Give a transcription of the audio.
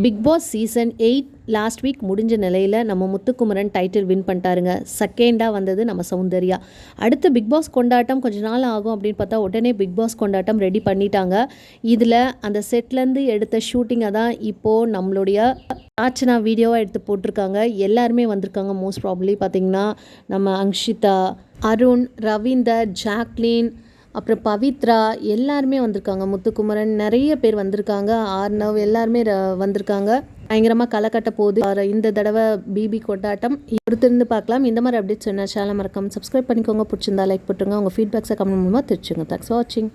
Big Boss season 8 last week முடிஞ்ச நிலையில் நம்ம முத்துக்குமரன் டைட்டில் வின் பண்ணிட்டாருங்க. செகண்டாக வந்தது நம்ம சௌந்தர்யா. அடுத்து பிக் பாஸ் கொண்டாட்டம் கொஞ்ச நாள் ஆகும் அப்படின்னு பார்த்தா உடனே பிக் பாஸ் கொண்டாட்டம் ரெடி பண்ணிட்டாங்க. இதில் அந்த செட்லேருந்து எடுத்த ஷூட்டிங்கை தான் இப்போது நம்மளுடைய ஆச்சனா வீடியோவாக எடுத்து போட்டிருக்காங்க. எல்லாருமே வந்திருக்காங்க. மோஸ்ட் ப்ராபப்ளி பார்த்திங்கன்னா நம்ம அங்ஷிதா, அருண், ரவீந்தர், ஜாக்லின், அப்புறம் பவித்ரா எல்லாருமே வந்திருக்காங்க. முத்துக்குமரன் நிறைய பேர் வந்திருக்காங்க. ஆர்னவ் எல்லாருமே வந்திருக்காங்க. பயங்கரமாக களை கட்ட போகுது இந்த தடவை பிபி கொண்டாட்டம். பொறுத்திருந்து பார்க்கலாம். இந்த மாதிரி அப்டேட்ஸ் என்ன சேனல் மறக்காம சப்ஸ்கிரைப் பண்ணிக்கோங்க. பிடிச்சிருந்தா லைக் போட்டுருங்க. உங்கள் ஃபீட்பேக்ஸை கமெண்ட் மூலமாக தெரிச்சுங்க. தேங்க்ஸ் ஃபார் வாட்சிங்.